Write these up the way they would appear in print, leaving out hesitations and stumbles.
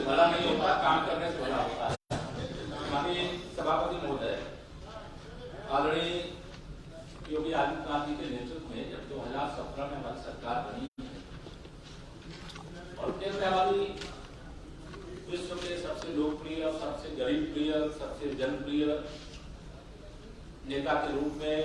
भला नहीं होता, काम करने से भला होता है। माननीय सभापति महोदय, आदरणीय योगी आदित्यनाथ जी के नेतृत्व में जब 2017 में हमारी सरकार बनी और केंद्र में हमारी विश्व के सबसे लोकप्रिय, सबसे गरीब प्रिय, सबसे जनप्रिय नेता के रूप में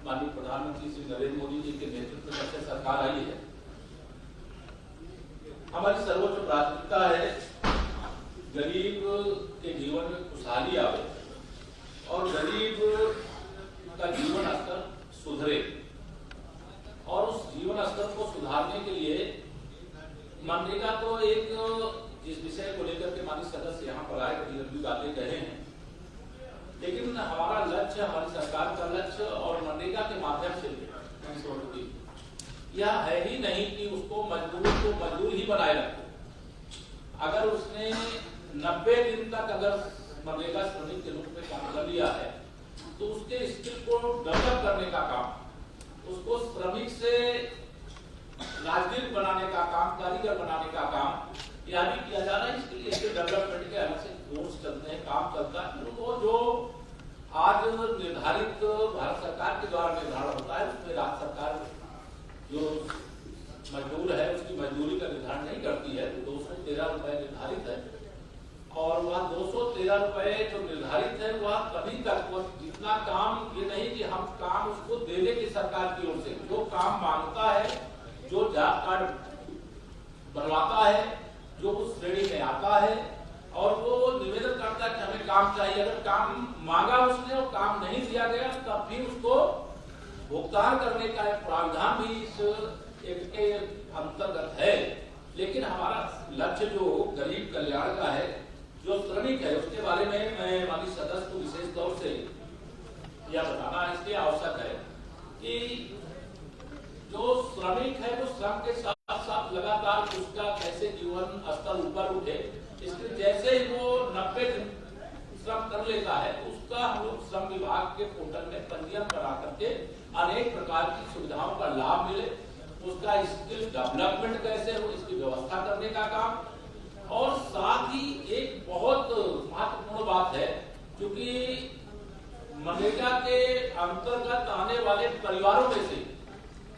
माननीय प्रधानमंत्री श्री नरेंद्र मोदी जी के नेतृत्व में से सरकार आई है। हमारी सर्वोच्च प्राथमिकता है गरीब के जीवन में खुशहाली आवे और गरीब का जीवन स्तर सुधरे, और उस जीवन स्तर को सुधारने के लिए मनरेगा तो एक जिस विषय को लेकर के माननीय सदस्य यहाँ पर आए, कई लंबी बातें कहे हैं, लेकिन हमारा लक्ष्य, हमारी सरकार का लक्ष्य और मनरेगा के माध्यम से यह है ही नहीं कि उसको मजदूर ही बनाए रखो। अगर उसने 90 दिन तक अगर मनरेगा श्रमिक के रूप में काम कर लिया है तो उसके स्किल को डेवलप करने का काम, उसको श्रमिक से राजगीर बनाने का काम, कारीगर बनाने का काम यह भी किया जा रहा है। इसके लिए स्किल डेवलपमेंट के अलग से कोर्स चलते हैं, काम चलता है। तो जो आज निर्धारित भारत सरकार के द्वारा निर्धारण होता है उसमें राज्य सरकार जो मजदूर है उसकी मजदूरी का निर्धारण नहीं करती है। तो 213 रुपए निर्धारित है और वह 213 रुपए जो निर्धारित है वह तभी तक, वो जितना काम, ये नहीं कि हम काम उसको दे देंगे सरकार की ओर से, जो काम मांगता है, जो जॉब कार्ड बनवाता है, जो उस श्रेणी में आता है और वो निवेदन करता है कि हमें काम चाहिए, अगर काम मांगा उसने और काम नहीं दिया गया तब भी उसको भुगतान करने का एक प्रावधान भी इस एक्ट के अंतर्गत है। लेकिन हमारा लक्ष्य जो गरीब कल्याण का है, जो श्रमिक है, उसके बारे में मैं माननीय सदस्य को विशेष तौर से यह बताना इसलिए आवश्यक है कि जो श्रमिक है वो श्रम के साथ साथ लगातार उसका कैसे जीवन स्तर ऊपर उठे, इसलिए जैसे ही वो 90 दिन श्रम कर लेता है उसका हम लोग श्रम विभाग के पोर्टल में पंजीयन करा करके अनेक प्रकार की सुविधाओं का लाभ मिले, उसका स्किल डेवलपमेंट कैसे हो इसकी व्यवस्था करने का काम। और साथ ही एक बहुत महत्वपूर्ण बात है, क्योंकि मनरेगा के अंतर्गत आने वाले परिवारों में से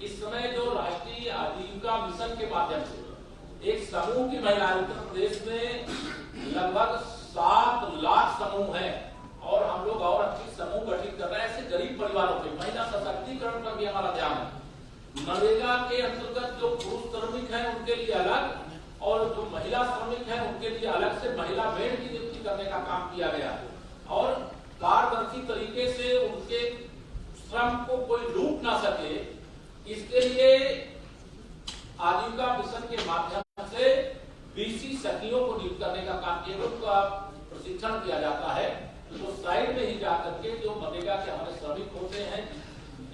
इस समय जो राष्ट्रीय आजीविका मिशन के माध्यम से एक समूह की महिलाएं उत्तर प्रदेश में लगभग 7 लाख समूह है और हम लोग और अच्छी समूह गठित कर रहे हैं। ऐसे गरीब परिवारों के महिला सशक्तिकरण पर भी हमारा ध्यान है। मनरेगा के अंतर्गत जो पुरुष श्रमिक हैं उनके लिए अलग और जो महिला श्रमिक हैं उनके लिए अलग से महिला मेड की नियुक्ति करने का काम किया गया और पारदर्शी तरीके से उनके श्रम को कोई लूट ना सके, इसके लिए आजीविका मिशन के माध्यम से बीसी सखियों को नियुक्त करने का काम किया, उनका प्रशिक्षण किया जाता है। तो साइड में ही जाकर के जो मनरेगा के हमारे श्रमिक होते हैं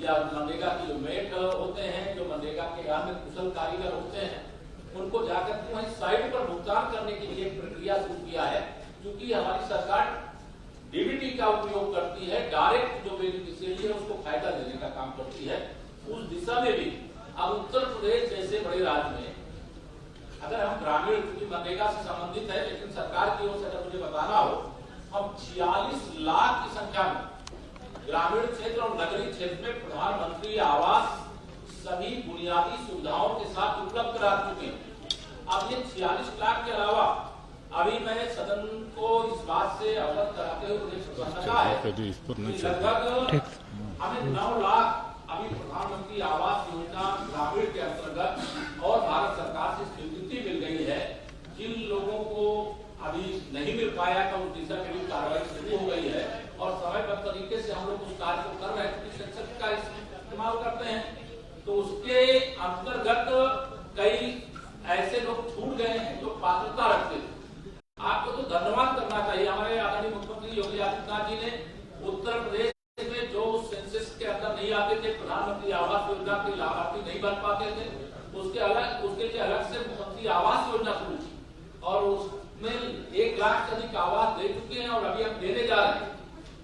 या मनरेगा की जो मेट होते हैं, जो मनरेगा के अन्य कुशल कारीगर होते हैं, उनको जाकर के वहीं साइड पर भुगतान करने के लिए प्रक्रिया शुरू किया है। क्योंकि हमारी सरकार डीबीटी का उपयोग करती है, डायरेक्ट जो बेनिफिशियरी है उसको फायदा देने का काम करती है। उस दिशा में भी अब उत्तर प्रदेश जैसे बड़े राज्य में अगर हम ग्रामीण, क्योंकि मनरेगा से संबंधित है लेकिन सरकार की ओर से अगर मुझे बताना हो, हम 46 लाख की संख्या में ग्रामीण क्षेत्र और नगरीय क्षेत्र में प्रधानमंत्री आवास सभी बुनियादी सुविधाओं के साथ उपलब्ध करा चुके हैं। अब ये 46 लाख के अलावा अभी मैं सदन को इस बात से अवगत कराते हुए मुझे प्रसन्नता है कि लगभग हमें 9 लाख अभी प्रधानमंत्री आवास योजना ग्रामीण के अंतर्गत और भारत सरकार से स्वीकृति मिल गई है। जिन लोगों को अभी नहीं मिल पाया था उस दिशा में भी कार्रवाई शुरू हो गई है और समयबद्ध तरीके से हम लोग उस कार्य को कर रहे हैं, क्योंकि शिक्षक का इस्तेमाल करते हैं। तो उसके अंतर्गत कई ऐसे लोग छूट गए हैं जो पात्रता रखते थे। आपको तो धन्यवाद करना चाहिए, हमारे आदरणीय मुख्यमंत्री योगी आदित्यनाथ जी ने उत्तर प्रदेश में जो सेंसस के अंदर नहीं आते थे, प्रधानमंत्री आवास योजना के लाभार्थी नहीं बन पाते थे, उसके लिए अलग से मुख्यमंत्री आवास योजना शुरू की और उसमें 1 लाख से अधिक आवास दे चुके हैं और अभी हम देने जा रहे हैं।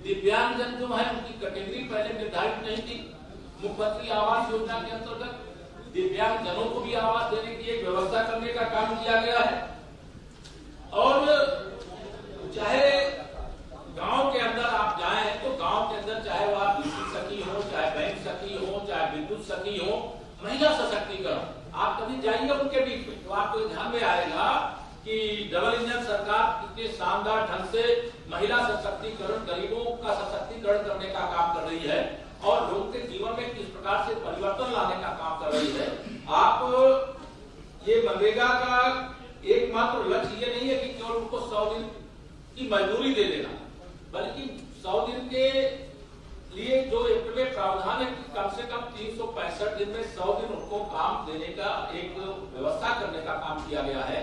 दिव्यांगजन जो है उनकी कैटेगरी पहले निर्धारित नहीं थी, मुख्यमंत्री आवास योजना के अंतर्गत दिव्यांगजनों को भी आवास देने की एक व्यवस्था करने का काम किया गया है। और कि डबल इंजन सरकार कितने शानदार ढंग से महिला सशक्तिकरण, गरीबों का सशक्तिकरण करने का काम कर रही है और लोगों के जीवन में किस प्रकार से परिवर्तन लाने का काम कर रही है। आप ये मनरेगा का एकमात्र लक्ष्य ये नहीं है कि केवल उनको 100 दिन की मजदूरी दे देना, बल्कि 100 दिन के लिए जो एक्ट में प्रावधान है कि कम से कम 365 दिन में 100 दिन उनको काम देने का एक व्यवस्था करने का काम किया गया है।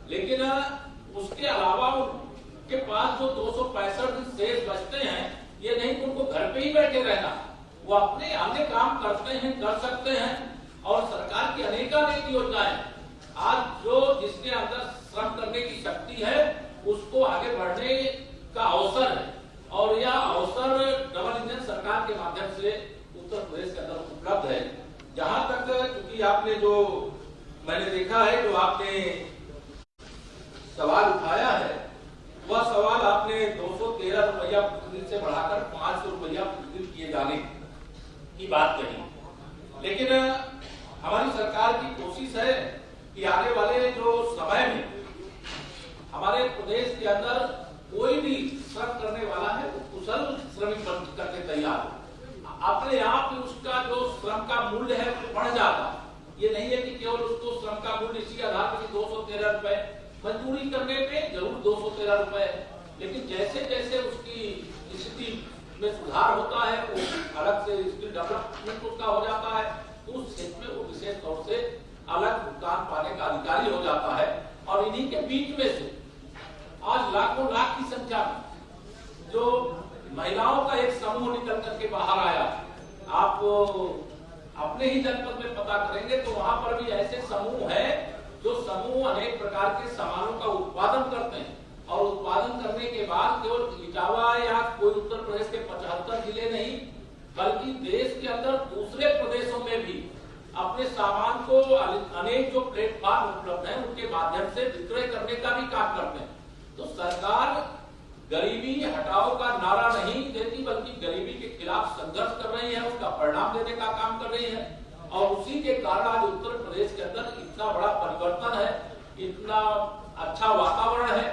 लेकिन उसके अलावा उनके पास जो 265 दिन शेष बचते हैं, ये नहीं कि उनको घर पे ही बैठे रहना, वो अपने अन्य काम करते हैं, कर सकते हैं। और सरकार की अनेकानेक योजनाएं आज जो जिसके अंदर श्रम करने की शक्ति है उसको आगे बढ़ने का अवसर है और यह अवसर डबल इंजन सरकार के माध्यम से उत्तर प्रदेश के अंदर उपलब्ध है। जहां तक क्योंकि आपने जो मैंने देखा है जो आपने सवाल उठाया है, वह सवाल आपने 213 रुपया प्रतिदिन से बढ़ाकर 500 रुपया प्रतिदिन किए जाने की बात कही। लेकिन हमारी सरकार की कोशिश है कि आने वाले जो समय में हमारे प्रदेश के अंदर कोई भी श्रम करने वाला है वो कुशल श्रमिक बन करके तैयार हो, अपने आप ही उसका जो श्रम का मूल्य है वो बढ़ जाता है। ये नहीं है कि केवल उसको श्रम का मूल्य इसी आधार पर 213 रुपए, मजदूरी करने पे जरूर 213 रुपए है, लेकिन जैसे जैसे उसकी स्थिति में सुधार होता है वो अलग से स्किल डेवलपमेंट उसका हो जाता है, तो उस क्षेत्र में वो विशेष तौर से अलग भुगतान पाने का अधिकारी हो जाता है। और इन्हीं के बीच में से आज लाखों लाख की संख्या में जो महिलाओं का एक समूह निकल करके बाहर आया, आप अपने ही जनपद में पता करेंगे तो वहां पर भी ऐसे समूह है जो समूह अनेक प्रकार के सामानों का उत्पादन करते हैं और उत्पादन करने के बाद केवल इटावा या कोई उत्तर प्रदेश के 75 जिले नहीं बल्कि देश के अंदर दूसरे प्रदेशों में भी अपने सामान को अनेक जो प्लेटफॉर्म उपलब्ध हैं उनके माध्यम से विक्रय करने का भी काम करते हैं। तो सरकार गरीबी हटाओ का नारा नहीं देती बल्कि गरीबी के खिलाफ संघर्ष कर रही है, उसका परिणाम देने का काम कर रही है और उसी के कारण आज उत्तर प्रदेश के अंदर इतना बड़ा परिवर्तन है, इतना अच्छा वातावरण है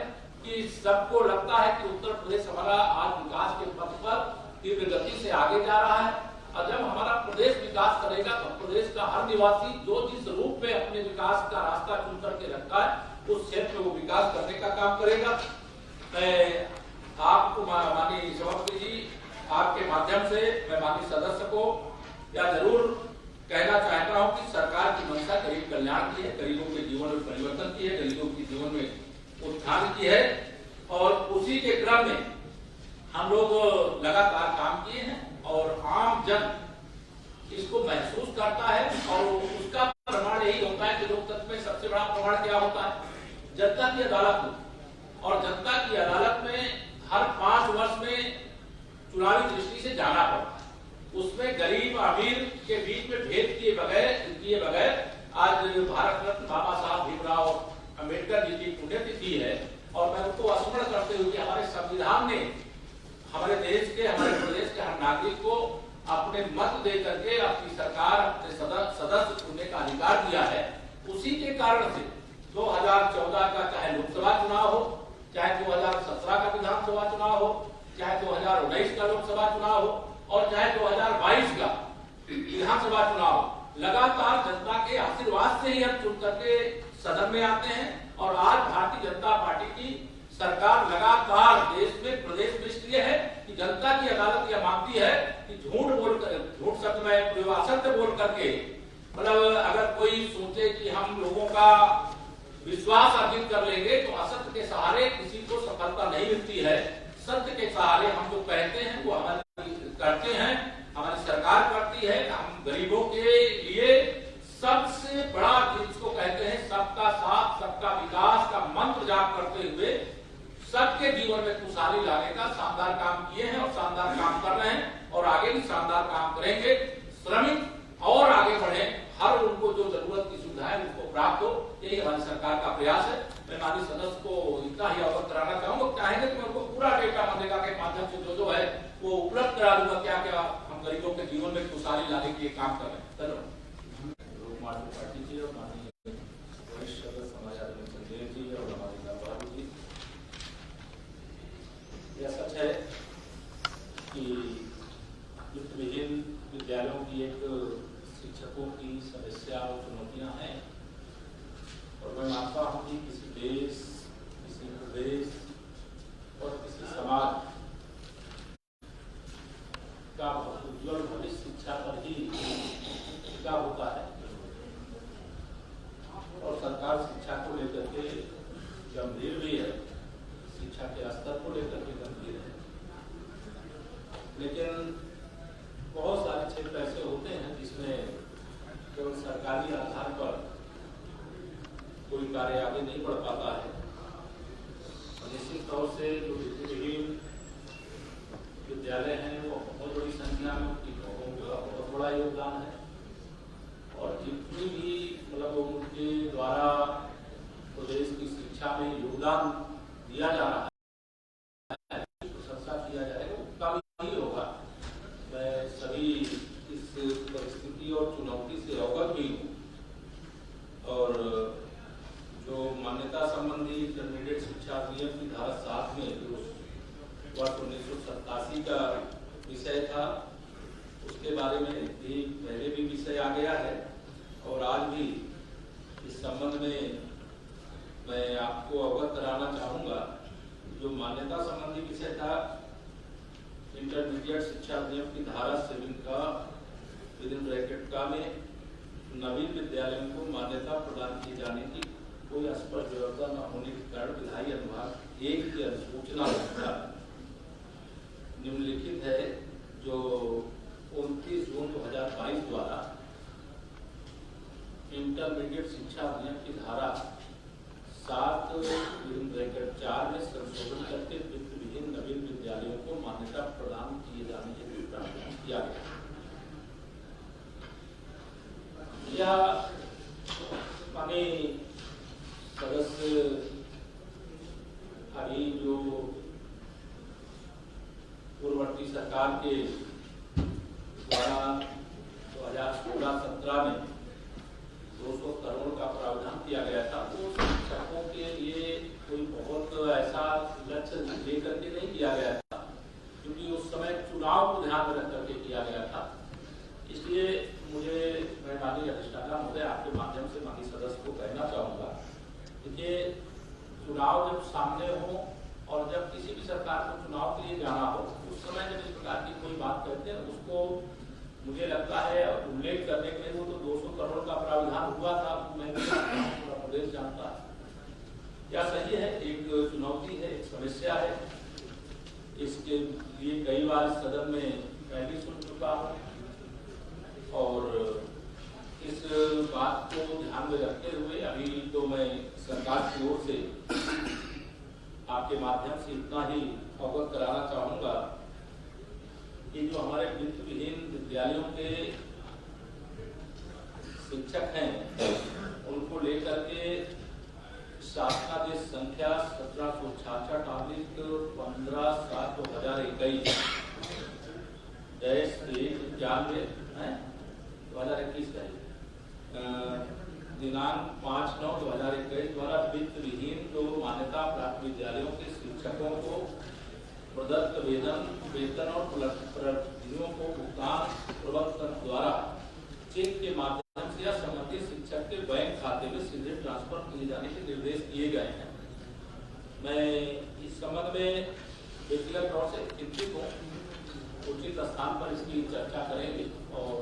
कि सबको लगता है कि उत्तर प्रदेश हमारा आज विकास के पथ पर तीव्र गति से आगे जा रहा है। और जब हमारा प्रदेश विकास करेगा तो प्रदेश का हर निवासी जो जिस रूप में अपने विकास का रास्ता चुन करके रखता है उस क्षेत्र में वो विकास करने का काम करेगा। मैं आपको माननीय सभापति जी आपके माध्यम से मैं माननीय सदस्य को या जरूर कहना चाहता हूं कि सरकार की मंशा गरीब कल्याण की है, गरीबों के जीवन में परिवर्तन की है, गरीबों के जीवन में उत्थान की है और उसी के क्रम में हम लोग लगातार काम किए हैं और आम जन इसको महसूस करता है और उसका प्रमाण यही होता है कि लोकतंत्र में सबसे बड़ा प्रमाण क्या होता है, जनता की अदालत हो और जनता की अदालत में हर 5 वर्ष में चुनावी दृष्टि से जाना पड़ता है। उसमें गरीब अमीर के बीच में भेद किए बगैर आज भारत रत्न बाबा साहब भीमराव अम्बेडकर जी की पुण्यतिथि है और मैं उनको स्मरण करते हुए हमारे संविधान ने हमारे देश के हमारे प्रदेश के हर नागरिक को अपने मत दे करके अपनी सरकार अपने सदस्य चुनने का अधिकार दिया है। उसी के कारण से 2014 का चाहे लोकसभा चुनाव हो, चाहे 2017 का विधानसभा चुनाव हो, चाहे 2019 का लोकसभा चुनाव हो और चाहे 2022 का विधानसभा चुनाव, लगातार जनता के आशीर्वाद से ही हम चुन करके सदन में आते हैं और आज भारतीय जनता पार्टी की सरकार लगातार देश में प्रदेश में इसलिए है कि जनता की अदालत यह मांगती है कि झूठ शब्द में विवासत बोल करके मतलब अगर कोई सोचे कि हम लोगों का विश्वास अर्जित कर लेंगे तो असत्य के सहारे किसी को सफलता नहीं मिलती है। सत्य के सहारे हम जो कहते हैं वो हमारी करते हैं, हमारी सरकार करती है। हम गरीबों के लिए सबसे बड़ा जिसको कहते हैं सबका साथ सबका विकास का मंत्र जाप करते हुए सबके जीवन में खुशहाली लाने का शानदार काम किए हैं और शानदार काम कर रहे हैं और आगे भी शानदार काम करेंगे। श्रमिक और आगे बढ़े, हर उनको जो जरूरत की सुविधा है उनको प्राप्त हो, यही हमारी सरकार का प्रयास है। मैं माननीय सदस्य को इतना ही अवगत कराना चाहूंगा, चाहेंगे तो मैं उनको पूरा डेटा मनरेगा के माध्यम से जो है वो उपलब्ध करा दूंगा, क्या क्या हम गरीबों के जीवन में खुशहाली लाने के लिए काम कर रहे हैं। धन्यवाद। पार्टी जी और माननीय वरिष्ठ समाज आदमी संजय जी और हमारे शिक्षा के स्तर को लेकर के गंभीर है, लेकिन बहुत सारे क्षेत्र ऐसे होते हैं जिसमें केवल सरकारी आधार पर कोई कार्य आगे नहीं बढ़ पाता है। निश्चित तौर से जो विभिन्न विद्यालय हैं वो बहुत बड़ी संख्या में शिक्षकों का बहुत बड़ा योगदान है, और जितनी भी मतलब उनके द्वारा प्रदेश की शिक्षा में योगदान दिया जा रहा है, प्रशंसा किया जाएगा, उसका भी नहीं होगा। मैं सभी इस परिस्थिति और चुनौती से अवगत भी हूँ, और जो मान्यता संबंधी इंटरमीडिएट शिक्षा अधिनियम की धारा 7 में जो वर्ष 1987 का विषय था, उसके बारे में भी पहले भी विषय आ गया है, और आज भी इस संबंध में मैं आपको अवगत कराना चाहूँगा। जो मान्यता संबंधी विषय था, इंटरमीडिएट शिक्षा अधिनियम की धारा 7 का विदिन ब्रैकेट का में नवीन विद्यालयों को मान्यता प्रदान किए जाने की कोई स्पष्ट व्यवस्था न होने के कारण विधायी अनुभाग 1 की अधिसूचना निम्नलिखित है, जो 29 जून 2022 द्वारा इंटरमीडिएट शिक्षा अधिनियम की धारा 7 में संशोधन करके वित्त विहीन नवीन विद्यालयों को मान्यता प्रदान किए जाने के लिए प्रावधान किया गया। यह माननीय सदस्य अभी जो पूर्ववर्ती सरकार के द्वारा 2016-17 में 200 करोड़ का प्रावधान किया गया था, वो शिक्षकों के लिए कोई बहुत ऐसा लक्ष्य लेकर के नहीं किया गया था, क्योंकि उस समय चुनाव को ध्यान में रख करके किया गया था। इसलिए मुझे मैं माननीय अधिष्ठाता महोदय आपके माध्यम से माननीय सदस्य को कहना चाहूँगा, देखिए चुनाव जब सामने हो और जब किसी भी सरकार को चुनाव के लिए जाना हो, उस समय जब इस प्रकार की कोई बात करते हैं, उसको मुझे लगता है उल्लेख करने के लिए वो तो 200 करोड़ का प्रावधान हुआ था, मैं पूरा प्रदेश जानता है। क्या सही है, एक चुनौती है, एक समस्या है, इसके लिए कई बार सदन में पहले सुन चुका हूँ, और इस बात को ध्यान में रखते हुए अभी तो मैं सरकार की ओर से आपके माध्यम से इतना ही अवगत कराना चाहूँगा कि जो हमारे वित्त विहीन विद्यालयों के शिक्षक हैं, उनको लेकर के शासनादेश संख्या 1766/15/2021 दिनांक 5/9/2021 द्वारा वित्त विहीन जो मान्यता प्राप्त विद्यालयों के शिक्षकों को प्रदत्त वेतन और प्रतियों को भुगतान प्रबंधन द्वारा चेक के माध्यम से या संबंधित शिक्षक के बैंक खाते में सीधे ट्रांसफर किए जाने के निर्देश दिए गए हैं। मैं इस संबंध में व्यक्तिगत तौर से चिंतित हूँ, उचित स्थान पर इसकी चर्चा करेंगे और